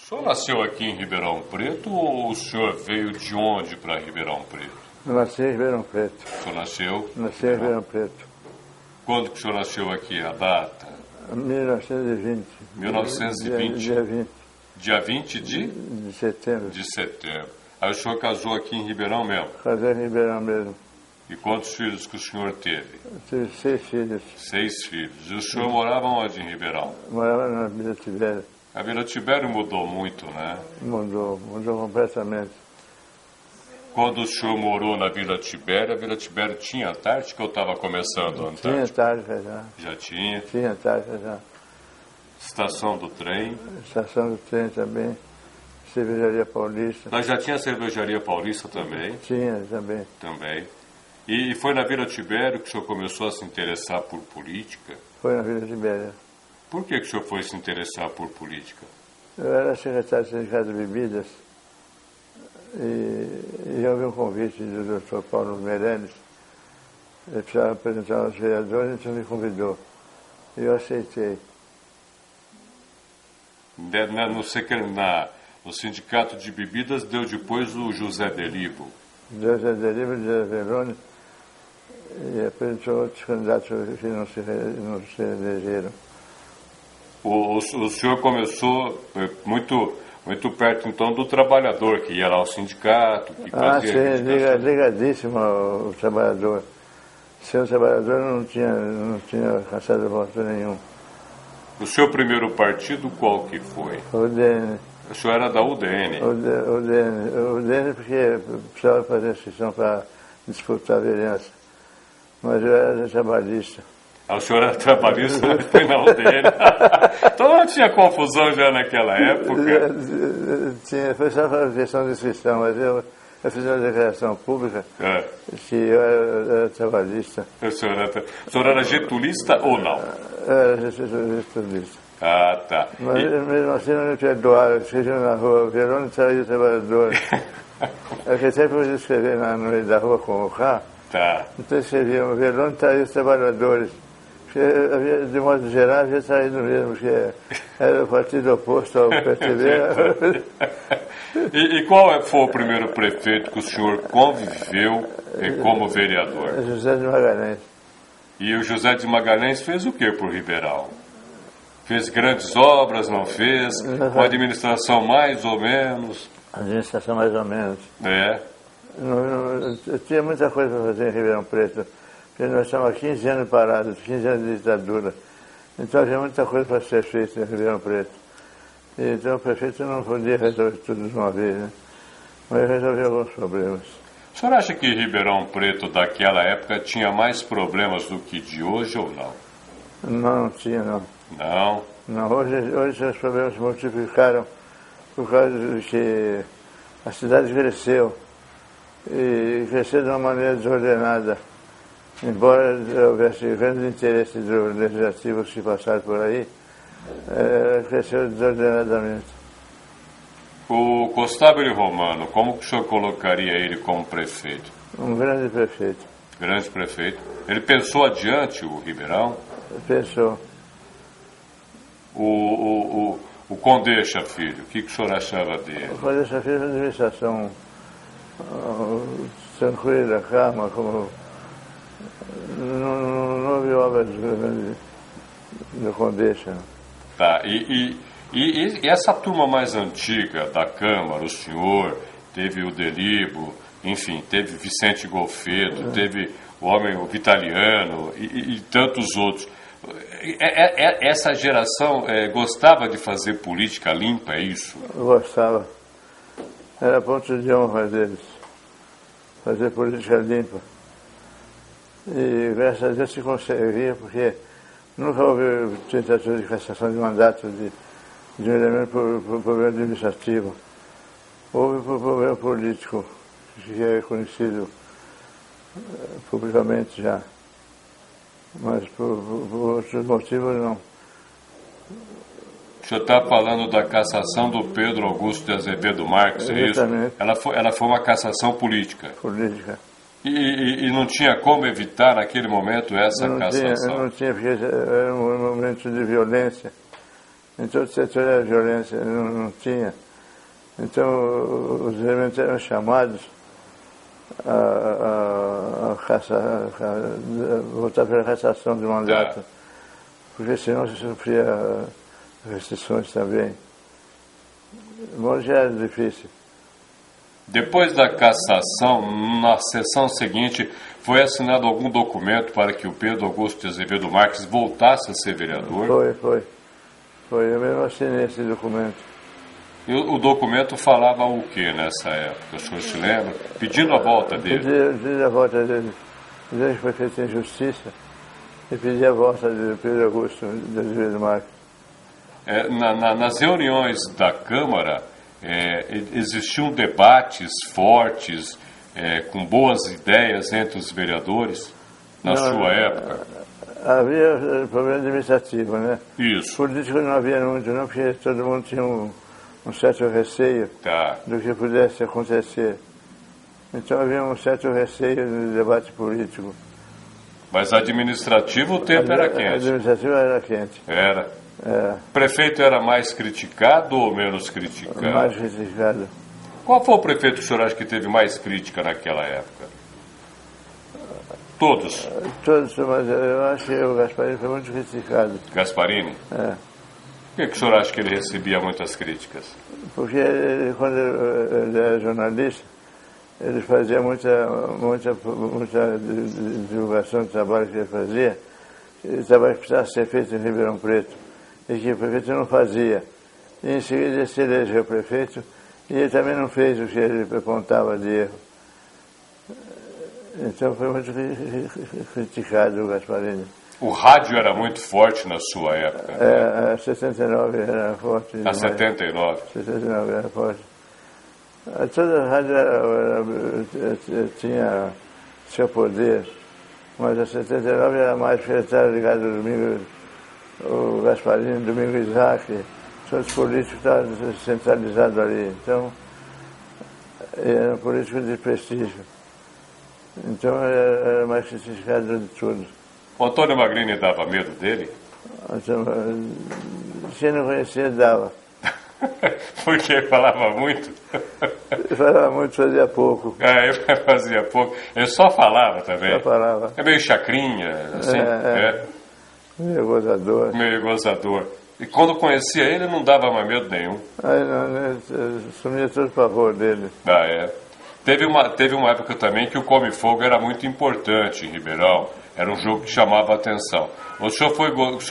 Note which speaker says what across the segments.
Speaker 1: O senhor nasceu aqui em Ribeirão Preto ou o senhor veio de onde para Ribeirão Preto?
Speaker 2: Eu nasci em Ribeirão Preto.
Speaker 1: O senhor nasceu?
Speaker 2: Nasci em Ribeirão Preto.
Speaker 1: Quando que o senhor nasceu aqui? A data?
Speaker 2: 1920.
Speaker 1: 1920?
Speaker 2: Dia 20
Speaker 1: Dia 20
Speaker 2: de setembro.
Speaker 1: de setembro. Aí o senhor casou aqui em Ribeirão mesmo?
Speaker 2: Casei em Ribeirão mesmo.
Speaker 1: E quantos filhos que o senhor teve?
Speaker 2: Eu tive 6 filhos.
Speaker 1: 6 filhos. E o senhor morava onde em Ribeirão?
Speaker 2: Morava na Vila Tibério.
Speaker 1: A Vila Tibério mudou muito, né?
Speaker 2: Mudou completamente.
Speaker 1: Quando o senhor morou na Vila Tibério, a Vila Tibério tinha Antártica ou estava começando a
Speaker 2: Tinha
Speaker 1: Antártica?
Speaker 2: Antártica já.
Speaker 1: Já tinha.
Speaker 2: Tinha Antártica já.
Speaker 1: Estação do trem.
Speaker 2: Estação do trem também. Cervejaria Paulista.
Speaker 1: Nós já tinha a Cervejaria Paulista também.
Speaker 2: Tinha também.
Speaker 1: Também. E foi na Vila Tibério que o senhor começou a se interessar por política?
Speaker 2: Foi na Vila Tibério.
Speaker 1: Por que o senhor foi se interessar por política?
Speaker 2: Eu era secretário do Sindicato de Bebidas e houve um convite do Dr. Paulo Meirelles. Ele precisava apresentar aos vereadores, então me convidou. E eu aceitei.
Speaker 1: No Sindicato de Bebidas deu depois o José Delibo.
Speaker 2: José Delibo de Verone e apresentou outros candidatos que não se elegeram.
Speaker 1: O senhor começou muito perto, então, do trabalhador, que ia lá ao sindicato, que fazia...
Speaker 2: Sim, ligadíssimo ao trabalhador. Sem o trabalhador não tinha alcançado voto nenhum.
Speaker 1: O seu primeiro partido, qual que foi?
Speaker 2: O UDN.
Speaker 1: O senhor era da UDN?
Speaker 2: O UDN porque precisava fazer inscrição para disputar a vereança. Mas eu era trabalhista.
Speaker 1: O senhor era trabalhista, mas foi na UDN. Então não tinha confusão já naquela época?
Speaker 2: Foi só para a questão de inscrição, mas eu fiz uma declaração pública que eu era trabalhista.
Speaker 1: O senhor era getulista ou não?
Speaker 2: Eu era getulista.
Speaker 1: Ah, tá.
Speaker 2: Mas mesmo assim não me perdoaram, escreviam na rua, Verone saiu trabalhador. Eu sempre podia escrever no meio da rua com o K.
Speaker 1: Tá.
Speaker 2: Então escreviam, Verone saiu os trabalhadores. Porque, de modo geral, havia saído mesmo, porque era o partido oposto ao PTB.
Speaker 1: E qual foi o primeiro prefeito que o senhor conviveu como vereador?
Speaker 2: José de Magalhães.
Speaker 1: E o José de Magalhães fez o que por Ribeirão? Fez grandes obras, não fez? Uma administração mais ou menos?
Speaker 2: Administração mais ou menos.
Speaker 1: É.
Speaker 2: Eu tinha muita coisa para fazer em Ribeirão Preto. Porque nós estamos há 15 anos parados, 15 anos de ditadura. Então havia muita coisa para ser feita em Ribeirão Preto. E, então o prefeito não podia resolver tudo de uma vez, né? Mas resolveu alguns problemas.
Speaker 1: O senhor acha que Ribeirão Preto daquela época tinha mais problemas do que de hoje ou não?
Speaker 2: Não tinha, não.
Speaker 1: Não?
Speaker 2: Não, hoje os problemas se multiplicaram por causa de que a cidade cresceu. E cresceu de uma maneira desordenada. Embora houvesse grande interesse do legislativo que passaram por aí, cresceu desordenadamente.
Speaker 1: O Costábile Romano, como que o senhor colocaria ele como prefeito?
Speaker 2: Um grande prefeito.
Speaker 1: Grande prefeito. Ele pensou adiante, o Ribeirão?
Speaker 2: Pensou.
Speaker 1: O Condeixa Filho, o que o senhor achava dele?
Speaker 2: O Condeixa Filho é uma administração tranquila, calma, como... Não houve obras grandes do Condeixa.
Speaker 1: Tá, e essa turma mais antiga da Câmara, o senhor, teve o Delibo, enfim, teve Vicente Golfeto, teve o Vitaliano e tantos outros. Essa geração gostava de fazer política limpa, é isso?
Speaker 2: Eu gostava. Era ponto de honra deles, fazer política limpa. E graças a Deus se conseguia, porque nunca houve tentativa de cassação de mandato de um elemento por problema administrativo. Houve por problema político, que é conhecido publicamente já. Mas por outros motivos não.
Speaker 1: O senhor está falando da cassação do Pedro Augusto de Azevedo Marques, é isso? Ela foi uma cassação política.
Speaker 2: Política.
Speaker 1: E não tinha como evitar naquele momento essa cassação?
Speaker 2: Não tinha, porque era um momento de violência. Em todo o setor a violência não tinha. Então os elementos eram chamados a voltar pela cassação de mandato, porque senão se sofria restrições também. Bom, já era difícil.
Speaker 1: Depois da cassação, na sessão seguinte, foi assinado algum documento para que o Pedro Augusto de Azevedo Marques voltasse a ser vereador?
Speaker 2: Foi. Eu mesmo assinei esse documento.
Speaker 1: E o documento falava o que nessa época? O senhor se lembra? Pedindo a volta dele.
Speaker 2: Pedi a volta dele. Dizendo que foi feita injustiça. E pedi a volta de Pedro Augusto de Azevedo Marques.
Speaker 1: Nas reuniões da Câmara, existiam debates fortes, com boas ideias entre os vereadores, na sua época?
Speaker 2: Havia problema administrativo, né?
Speaker 1: Isso.
Speaker 2: Político não havia muito, não, porque todo mundo tinha um certo receio do que pudesse acontecer. Então havia um certo receio no debate político.
Speaker 1: Mas administrativo o tempo era quente?
Speaker 2: Administrativo era quente.
Speaker 1: Era. O prefeito era mais criticado ou menos criticado?
Speaker 2: Mais criticado.
Speaker 1: Qual foi o prefeito que o senhor acha que teve mais crítica naquela época? Todos?
Speaker 2: Todos, mas eu acho que o Gasparini foi muito criticado.
Speaker 1: Gasparini? Por que o senhor acha que ele recebia muitas críticas?
Speaker 2: Porque quando ele era jornalista, ele fazia muita divulgação do trabalho que ele fazia, o trabalho que precisava ser feito em Ribeirão Preto, e que o prefeito não fazia. E em seguida ele se elegeu prefeito, e ele também não fez o que ele apontava de erro. Então foi muito criticado o Gasparini.
Speaker 1: O rádio era muito forte na sua época, né?
Speaker 2: A 79 era forte.
Speaker 1: A 79?
Speaker 2: 79 era forte. Toda a rádio tinha seu poder, mas a 79 era mais porque estava ligado ao domingo, o Gasparini, Domingo Isaac, todos os políticos estavam centralizados ali. Então, era um político de prestígio. Então, era mais criticado de tudo.
Speaker 1: O Antônio Magrini dava medo dele?
Speaker 2: Quem não conhecia, dava.
Speaker 1: Porque ele falava muito?
Speaker 2: Ele falava muito, fazia pouco.
Speaker 1: Ele fazia pouco. Ele só falava também?
Speaker 2: Só falava.
Speaker 1: É meio chacrinha, assim?
Speaker 2: Meio gozador.
Speaker 1: Meio gozador. E quando conhecia ele, não dava mais medo nenhum?
Speaker 2: Sumia todo o pavor dele.
Speaker 1: Teve uma época também que o Come Fogo era muito importante em Ribeirão. Era um jogo que chamava a atenção. O senhor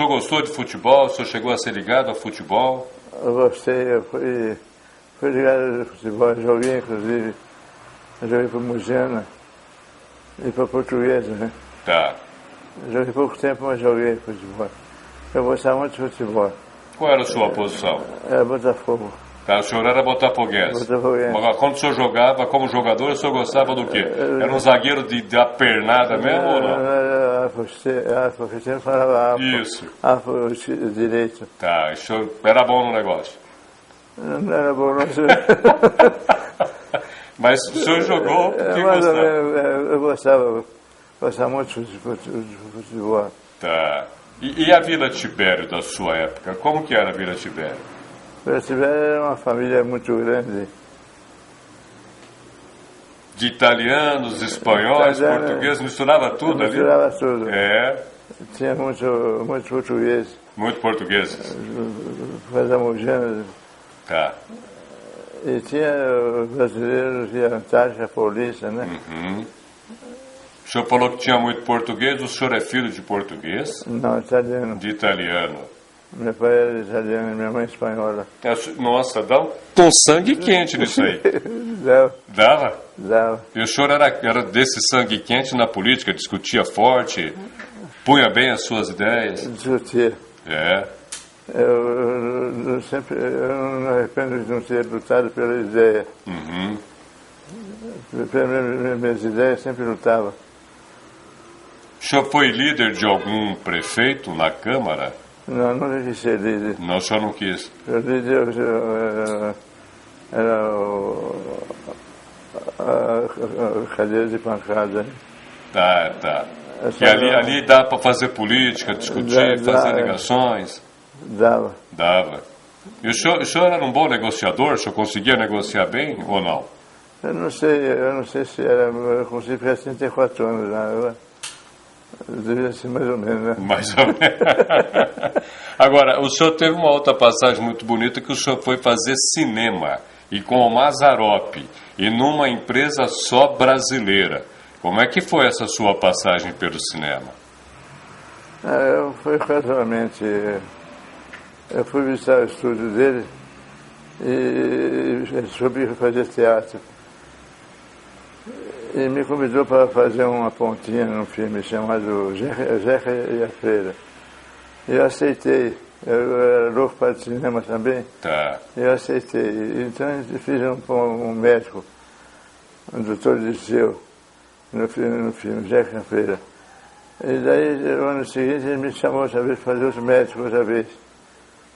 Speaker 1: gostou de futebol? O senhor chegou a ser ligado ao futebol?
Speaker 2: Eu gostei, eu fui ligado ao futebol. Joguei, inclusive, joguei para o Mugena e para o Portuguesa, né? Joguei pouco tempo, mas joguei futebol. Eu gostava muito de futebol.
Speaker 1: Qual era a sua posição?
Speaker 2: Era Botafogo.
Speaker 1: O senhor era botafoguense. Agora, quando o senhor jogava como jogador, o senhor gostava do quê? Era um zagueiro da pernada mesmo ou não?
Speaker 2: Porque sempre falava
Speaker 1: Isso.
Speaker 2: Direito.
Speaker 1: O senhor era bom no negócio?
Speaker 2: Não era bom, não.
Speaker 1: Mas o senhor jogou porque gostava?
Speaker 2: Eu gostava muito de futebol.
Speaker 1: E a Vila Tibério da sua época? Como que era a Vila Tibério?
Speaker 2: Vila Tibério era uma família muito grande.
Speaker 1: De italianos, espanhóis, portugueses, misturava tudo ali?
Speaker 2: Misturava tudo. Tinha muito português.
Speaker 1: Muito portugueses.
Speaker 2: Fazamujana. E tinha os brasileiros de Antártica, Paulista, né?
Speaker 1: O senhor falou que tinha muito português. O senhor é filho de português?
Speaker 2: Não, italiano.
Speaker 1: De italiano.
Speaker 2: Meu pai era italiano e minha mãe espanhola.
Speaker 1: Nossa, dá um sangue quente nisso aí. Dava?
Speaker 2: Dava.
Speaker 1: E o senhor era desse sangue quente na política? Discutia forte? Punha bem as suas ideias?
Speaker 2: Discutia. Eu não me arrependo de não ter lutado pela ideia. Pelas minhas ideias, sempre lutava.
Speaker 1: O senhor foi líder de algum prefeito na Câmara?
Speaker 2: Não, nunca quis ser líder.
Speaker 1: Não, o senhor não quis?
Speaker 2: O líder era a cadeira de pancada.
Speaker 1: E ali dá para fazer política, discutir, fazer ligações?
Speaker 2: Dava.
Speaker 1: Dava. E o senhor era um bom negociador? O senhor conseguia negociar bem ou não?
Speaker 2: Eu não sei se era, eu consegui ficar 34 anos já, devia ser mais ou menos, né?
Speaker 1: Mais ou menos. Agora, o senhor teve uma outra passagem muito bonita que o senhor foi fazer cinema, e com o Mazzaropi, e numa empresa só brasileira. Como é que foi essa sua passagem pelo cinema?
Speaker 2: Eu fui casualmente, eu fui visitar o estúdio dele e soube fazer teatro. E me convidou para fazer uma pontinha num filme chamado Jeca e a Freira. E eu aceitei. Eu era louco para cinema também.
Speaker 1: Tá.
Speaker 2: E eu aceitei. Então eu fiz um médico, um doutor Liceu, no filme Jeca e a Freira. E daí, no ano seguinte, ele me chamou outra vez para fazer os médicos outra vez.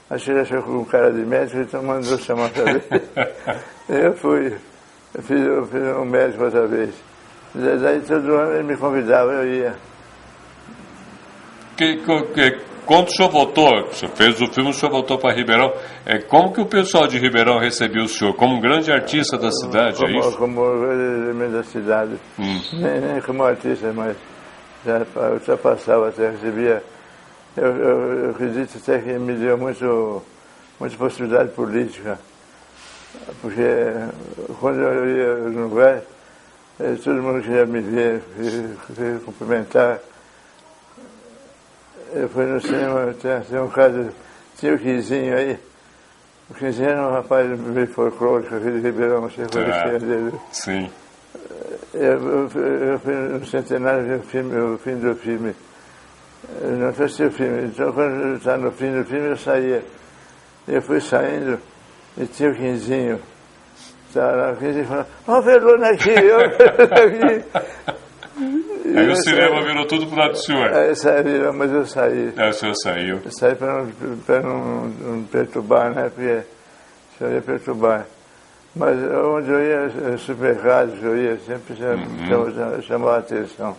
Speaker 2: Acho que ele achou com um cara de médico, então mandou chamar outra vez. Eu fiz um médico outra vez. Daí todo ano ele me convidava, eu ia.
Speaker 1: Quando o senhor voltou, o senhor fez o filme, o senhor voltou para Ribeirão, como que o pessoal de Ribeirão recebeu o senhor? Como um grande artista da cidade, é isso?
Speaker 2: Como elemento da cidade. Nem como artista, mas já passava, até recebia. Eu acredito até que me deu muita possibilidade política. Porque quando eu ia no lugar, todo mundo queria me ver, queria cumprimentar. Eu fui no cinema, tem um caso, tinha o Quinzinho aí. O Quinzinho era um rapaz meio folclórico aqui de Ribeirão, você conhecia dele.
Speaker 1: Sim.
Speaker 2: Eu fui no centenário ver o fim do filme. Eu não assisti o filme, então quando eu estava no fim do filme eu saía. Eu fui saindo e tinha o Quinzinho. Estava lá, o Quinzinho falando, ó, Verona aqui, ó, Verona aqui.
Speaker 1: Aí o cinema virou tudo pro lado do senhor.
Speaker 2: Aí saíram, mas eu saí.
Speaker 1: O senhor saiu.
Speaker 2: Eu saí para não perturbar, né? Porque eu ia perturbar. Mas onde eu ia, supermercados, eu ia, sempre chamava a atenção.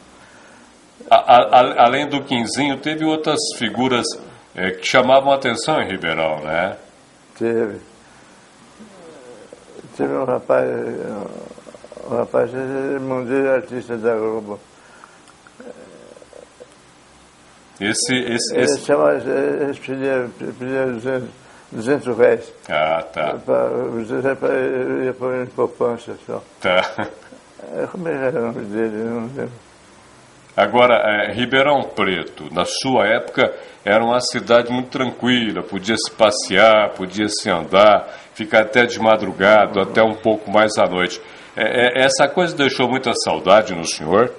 Speaker 1: Além do Quinzinho, teve outras figuras que chamavam a atenção em Ribeirão, né?
Speaker 2: Teve um rapaz, irmão dele, artista da Globo. Ele pedia 200 reais.
Speaker 1: Ah, tá.
Speaker 2: Eu ia pôr em poupança só.
Speaker 1: Tá.
Speaker 2: Como era o nome dele? Não lembro.
Speaker 1: Agora, Ribeirão Preto, na sua época, era uma cidade muito tranquila, podia se passear, podia se andar, ficar até de madrugada, até um pouco mais à noite. Essa coisa deixou muita saudade no senhor?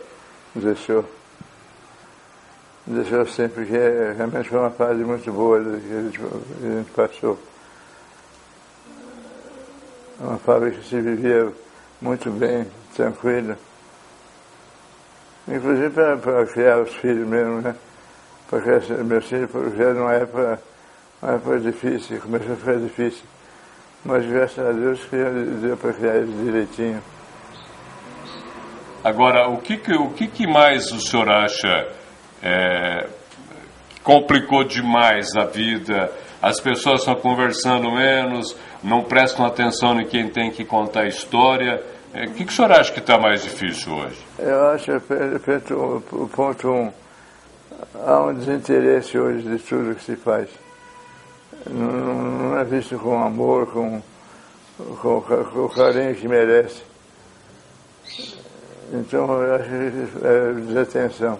Speaker 2: Deixou sim, porque realmente foi uma fase muito boa que a gente passou. Uma fábrica que se vivia muito bem, tranquila. Inclusive para criar os filhos mesmo, né? Porque meus filhos foram criados numa época difícil, começou a ficar difícil. Mas graças a Deus deu para criar eles direitinho.
Speaker 1: Agora, o que mais o senhor acha que complicou demais a vida? As pessoas estão conversando menos, não prestam atenção em quem tem que contar a história. O que o senhor acha que está mais difícil hoje?
Speaker 2: Eu acho que o ponto 1, há um desinteresse hoje de tudo que se faz. Não é visto com amor, com o carinho que merece. Então eu acho que é desatenção.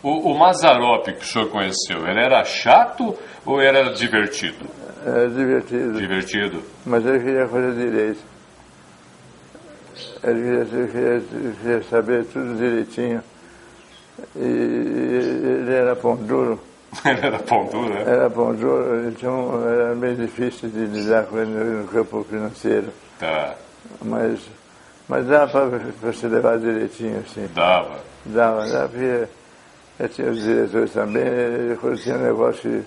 Speaker 1: O Mazzaropi que o senhor conheceu, ele era chato ou era divertido?
Speaker 2: Era divertido.
Speaker 1: Divertido.
Speaker 2: Mas ele queria fazer direito. Ele queria saber tudo direitinho. E ele era pão duro.
Speaker 1: Ele era pão duro, né?
Speaker 2: Era pão duro, então era meio difícil de lidar com ele no campo financeiro.
Speaker 1: Tá.
Speaker 2: Mas dava para se levar direitinho, assim.
Speaker 1: Dava,
Speaker 2: porque eu tinha os diretores também, quando tinha um negócio,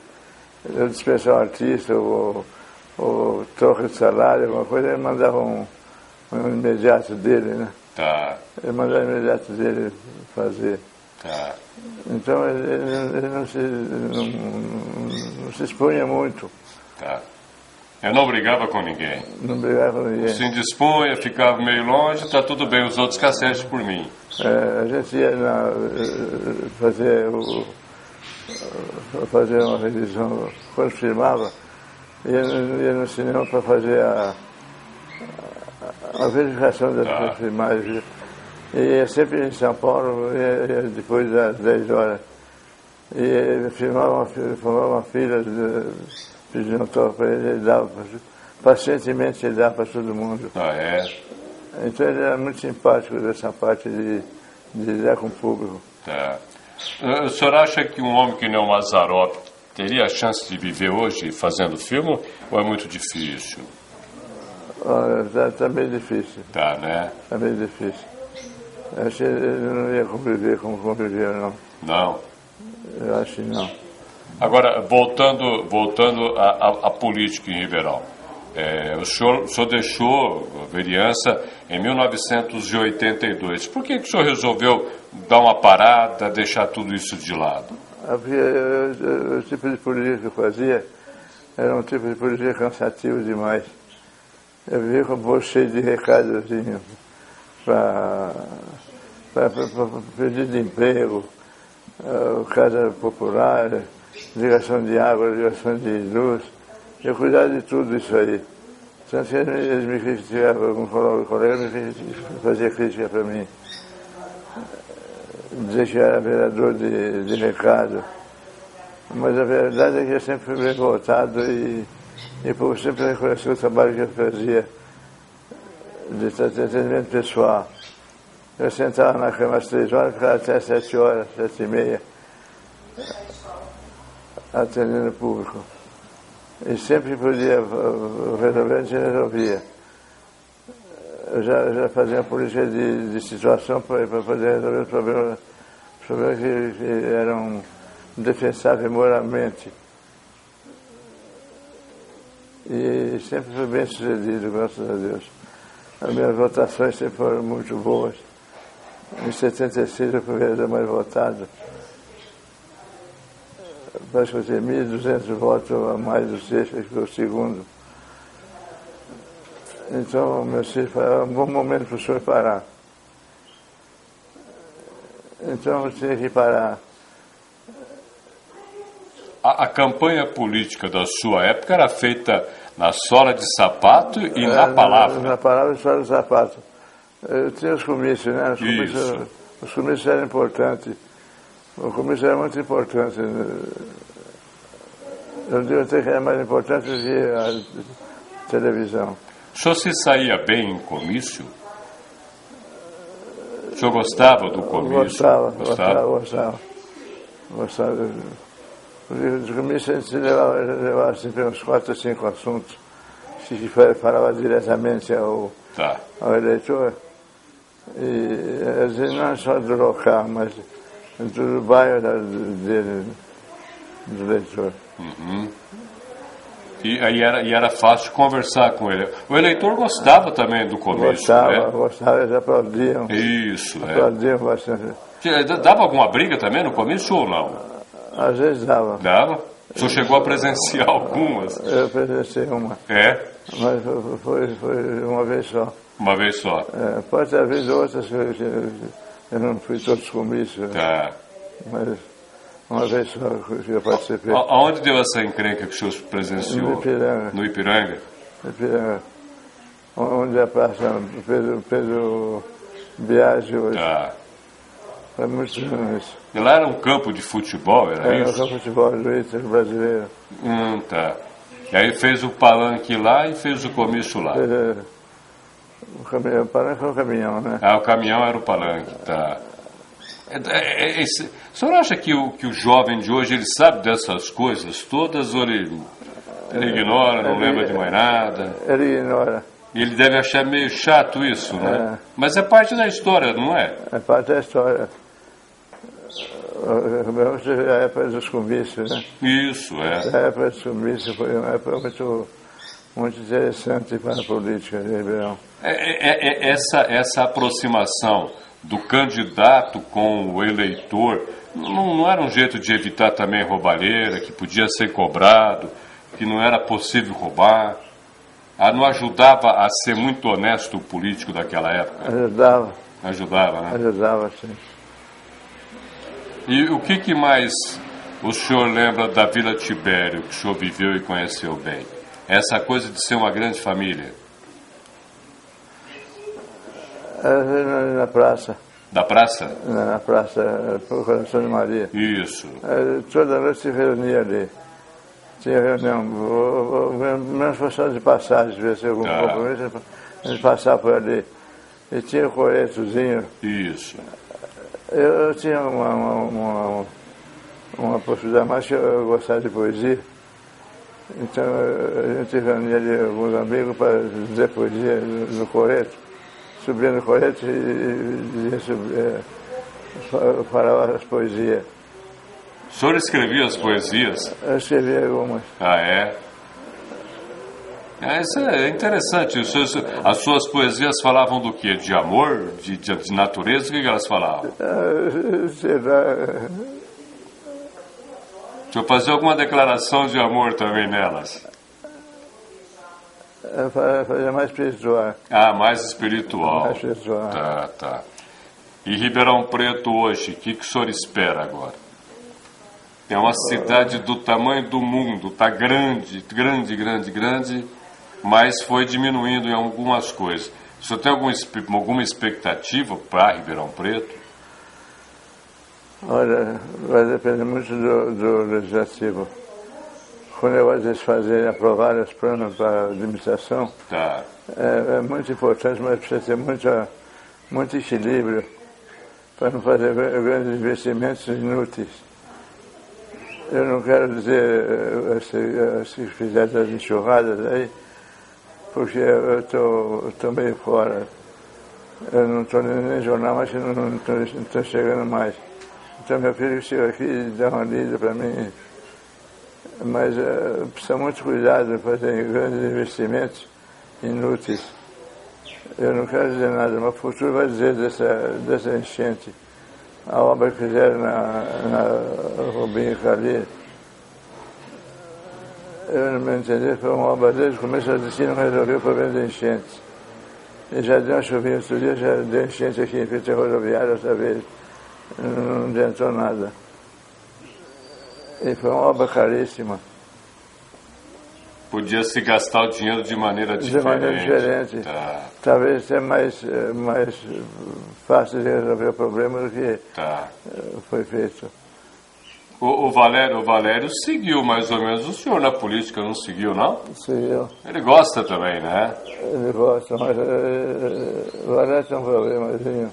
Speaker 2: eu dispensava um artista, ou troca de salário, alguma coisa, ele mandava um imediato dele, né?
Speaker 1: tá.
Speaker 2: Ele mandava o imediato dele fazer.
Speaker 1: Tá.
Speaker 2: Então ele não se expunha muito.
Speaker 1: Tá. Eu não brigava com ninguém.
Speaker 2: Não brigava com ninguém.
Speaker 1: Se indispunha, ficava meio longe, tá tudo bem, os outros cacete por mim.
Speaker 2: A gente ia fazer uma revisão, quando filmava, ia no cinema para fazer a verificação das filmagens. E ia sempre em São Paulo, ia depois das 10 horas. E formava uma fila, pedindo autógrafo para ele, ele dava, pacientemente ele dava para todo mundo.
Speaker 1: Ah, é?
Speaker 2: Então ele era muito simpático dessa parte de lidar com o público.
Speaker 1: Tá. O senhor acha que um homem que nem o Mazzaropi teria a chance de viver hoje fazendo filme ou é muito difícil?
Speaker 2: Olha, tá bem difícil.
Speaker 1: Tá, né?
Speaker 2: Tá bem difícil. Acho que ele não ia conviver como conviveu, não.
Speaker 1: Não?
Speaker 2: Eu acho que não.
Speaker 1: Agora, voltando à política em Ribeirão. O senhor deixou a vereança em 1982. Por que o senhor resolveu dar uma parada, deixar tudo isso de lado?
Speaker 2: Porque o tipo de política que eu fazia era um tipo de política cansativo demais. Eu vivia com o bolso cheio de recadozinho para pedir de emprego, casa popular, ligação de água, ligação de luz. Eu cuidava de tudo isso aí. Tanto que eles me criticavam, um colega me fazia crítica para mim. Dizer que eu era vereador de recado. Mas a verdade é que eu sempre fui bem voltado e o povo sempre reconheceu o trabalho que eu fazia de atendimento pessoal. Eu sentava na cama às 3 horas, ficava até 7 horas, 7h30, atendendo o público. E sempre que podia resolver, a gente resolvia. Eu já fazia uma política de situação para poder resolver os problemas que eram defensáveis moralmente. E sempre fui bem sucedido, graças a Deus. As minhas votações sempre foram muito boas. Em 76 eu fui o vereador mais votado. Parece que eu tinha 1.200 votos a mais do Seixas, que foi o segundo. Então, meu filho falou, é um bom momento para o senhor parar. Então, eu tinha que parar.
Speaker 1: A campanha política da sua época era feita na sola de sapato e na palavra.
Speaker 2: Na palavra e sola de sapato. Eu tinha os comícios, né? Os comícios eram importantes. O comício era muito importante. Eu digo até que era mais importante do que a televisão.
Speaker 1: O senhor se saía bem em comício? O senhor gostava do comício?
Speaker 2: Gostava. Os comícios a gente levava sempre uns 4 ou 5 assuntos que falava diretamente ao eleitor. E às vezes não só do local, mas do bairro dele, do eleitor.
Speaker 1: Uhum. E era fácil conversar com ele. O eleitor gostava também do comício, né?
Speaker 2: Gostava, eles aplaudiam.
Speaker 1: Isso,
Speaker 2: aplaudiam bastante.
Speaker 1: Dava alguma briga também no comício ou não?
Speaker 2: Às vezes dava.
Speaker 1: Dava? O senhor chegou a presenciar algumas?
Speaker 2: Eu presenciei uma.
Speaker 1: É?
Speaker 2: Mas foi uma vez só.
Speaker 1: Uma vez só?
Speaker 2: Pode ter havido outras que eu não fui todos os comícios.
Speaker 1: Tá.
Speaker 2: Mas uma vez só que eu participei.
Speaker 1: Aonde deu essa encrenca que o senhor presenciou?
Speaker 2: No Ipiranga.
Speaker 1: No Ipiranga?
Speaker 2: No Ipiranga. Onde é a praça Pedro Biagi hoje.
Speaker 1: Tá.
Speaker 2: Foi muito bom isso.
Speaker 1: E lá era um campo de futebol, era isso?
Speaker 2: Era um campo de futebol do Inter brasileiro.
Speaker 1: Tá. E aí fez o palanque lá e fez o comício lá.
Speaker 2: O palanque foi o caminhão, né?
Speaker 1: O caminhão era o palanque, tá. O senhor acha que o jovem de hoje, ele sabe dessas coisas todas ou ele ignora, não lembra de mais nada?
Speaker 2: Ele ignora.
Speaker 1: E ele deve achar meio chato isso, né? Mas é parte da história, não é?
Speaker 2: É parte da história. A época dos comícios, né?
Speaker 1: Isso, é.
Speaker 2: A época dos comícios foi uma época muito interessante para a política de Ribeirão.
Speaker 1: Essa aproximação do candidato com o eleitor, não era um jeito de evitar também roubalheira, que podia ser cobrado, que não era possível roubar? Não ajudava a ser muito honesto o político daquela época?
Speaker 2: Ajudava.
Speaker 1: Ajudava, né?
Speaker 2: Ajudava, sim.
Speaker 1: E o que mais o senhor lembra da Vila Tibério, que o senhor viveu e conheceu bem? Essa coisa de ser uma grande família.
Speaker 2: Na praça.
Speaker 1: Da praça?
Speaker 2: Na praça, por Coração de Maria.
Speaker 1: Isso.
Speaker 2: Toda noite se reunia ali. Tinha reunião, menos foi só de passagem, de ver se algum compromisso, a gente passava por ali. E tinha o corretozinho.
Speaker 1: Isso.
Speaker 2: Eu tinha uma possibilidade mais que eu gostava de poesia. Então a gente reunia ali alguns amigos para dizer poesia no coreto. Subia no coreto e dizia falava as poesias.
Speaker 1: O senhor escrevia as poesias?
Speaker 2: Eu escrevi algumas.
Speaker 1: É? Isso é interessante. As suas poesias falavam do quê? De amor? De natureza? O que elas falavam?
Speaker 2: Sei lá.
Speaker 1: O senhor fazia alguma declaração de amor também nelas?
Speaker 2: Eu fazia mais espiritual.
Speaker 1: Mais espiritual.
Speaker 2: Mais espiritual.
Speaker 1: Tá. E Ribeirão Preto hoje, o que o senhor espera agora? É uma cidade do tamanho do mundo, está grande, mas foi diminuindo em algumas coisas. O senhor tem alguma expectativa para Ribeirão Preto?
Speaker 2: Olha, vai depender muito do legislativo. Quando eles fazerem, aprovarem os planos para a administração, é muito importante, mas precisa ter muito equilíbrio para não fazer grandes investimentos inúteis. Eu não quero dizer se fizer das enxurradas aí, porque eu estou meio fora. Eu não estou nem jornal, mas não estou chegando mais. Então meu filho chega aqui e dá uma lida para mim. Mas precisa muito cuidado em fazer grandes investimentos inúteis. Eu não quero dizer nada, mas o futuro vai dizer dessa enchente. A obra que fizeram na Rubinho Cali, eu não me entendi, foi uma obra desde o começo ao destino, não resolveu o problema da enchente. E já deu uma chuvinha outro dia, já deu enchente aqui em frente à rodoviária outra vez. Não adiantou nada. E foi uma obra caríssima.
Speaker 1: Podia se gastar o dinheiro de maneira diferente.
Speaker 2: De maneira diferente. Talvez seja mais fácil de resolver o problema do que foi feito.
Speaker 1: O Valério seguiu mais ou menos o senhor na política, não seguiu, não?
Speaker 2: Seguiu.
Speaker 1: Ele gosta também, né?
Speaker 2: Ele gosta, mas o Valério tem um problemazinho.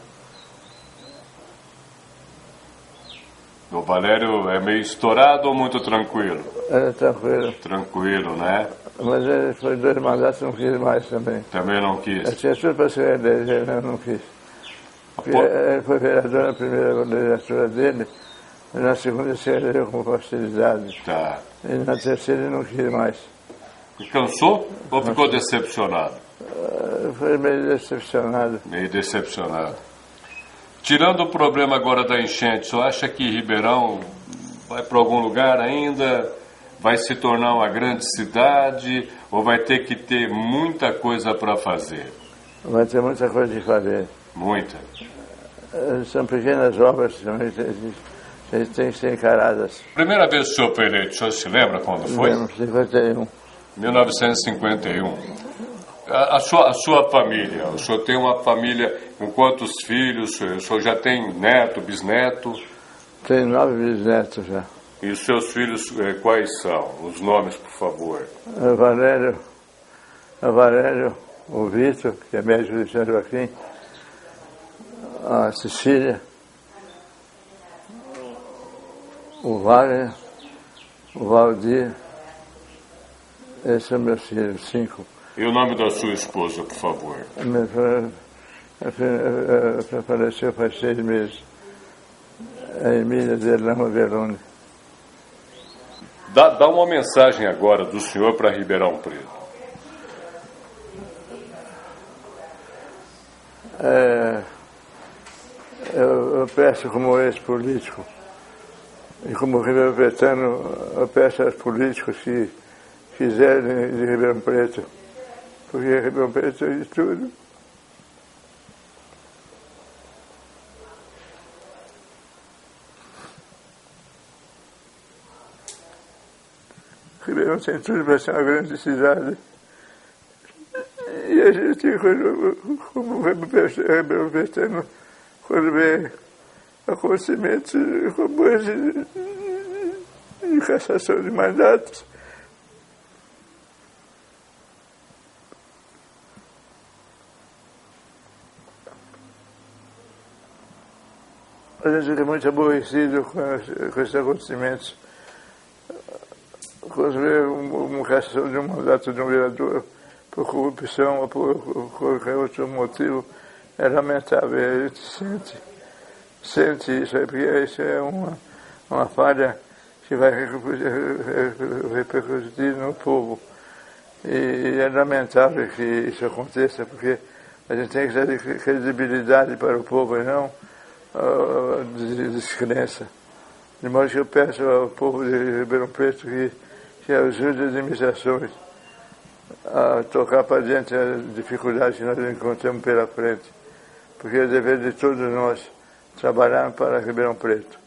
Speaker 1: O Valério é meio estourado ou muito tranquilo?
Speaker 2: É tranquilo.
Speaker 1: Tranquilo, né?
Speaker 2: Mas ele foi 2 mandatos, não quis mais também.
Speaker 1: Também não quis?
Speaker 2: Eu tinha tudo para ser eleito, ele não quis. Ele foi vereador na primeira legislatura dele, e na segunda se elegeu com facilidade. E na terceira ele não quis mais.
Speaker 1: E cansou ou ficou decepcionado?
Speaker 2: Foi meio decepcionado.
Speaker 1: Meio decepcionado. Tirando o problema agora da enchente, você acha que Ribeirão vai para algum lugar ainda? Vai se tornar uma grande cidade? Ou vai ter que ter muita coisa para fazer?
Speaker 2: Vai ter muita coisa de fazer.
Speaker 1: Muita?
Speaker 2: São pequenas obras que a gente tem que ser encaradas.
Speaker 1: Primeira vez que o senhor foi eleito, o senhor se lembra quando foi?
Speaker 2: 1951.
Speaker 1: 1951. A sua família, o senhor tem uma família com quantos filhos? O senhor já tem neto, bisneto?
Speaker 2: Tenho 9 bisnetos já.
Speaker 1: E os seus filhos quais são? Os nomes, por favor.
Speaker 2: O Valério, o Vitor, que é médico de São Joaquim, a Cecília, o Wagner, o Valdir, esses são meus filhos, 5.
Speaker 1: E o nome da sua esposa, por favor?
Speaker 2: Faleceu faz 6 meses. A Emília de Lama Verone.
Speaker 1: Dá uma mensagem agora do senhor para Ribeirão Preto.
Speaker 2: eu peço como ex-político e como ribeirão-pretano, eu peço aos políticos que fizerem de Ribeirão Preto, porque Ribeirão Preto é de tudo. Ribeirão tem tudo para ser uma grande cidade. E a gente, como Ribeirão Pretano, quando vê acontecimentos como esse de cassação de mandatos, a gente fica muito aborrecido com esses acontecimentos. Quando vê uma cassação de um mandato de um vereador por corrupção ou por qualquer outro motivo, é lamentável. A gente sente isso aí, porque isso é uma falha que vai repercutir no povo. E é lamentável que isso aconteça, porque a gente tem que dar credibilidade para o povo e não descrença. De modo que eu peço ao povo de Ribeirão Preto que ajude as administrações a tocar para diante as dificuldades que nós encontramos pela frente, porque é dever de todos nós trabalhar para Ribeirão Preto.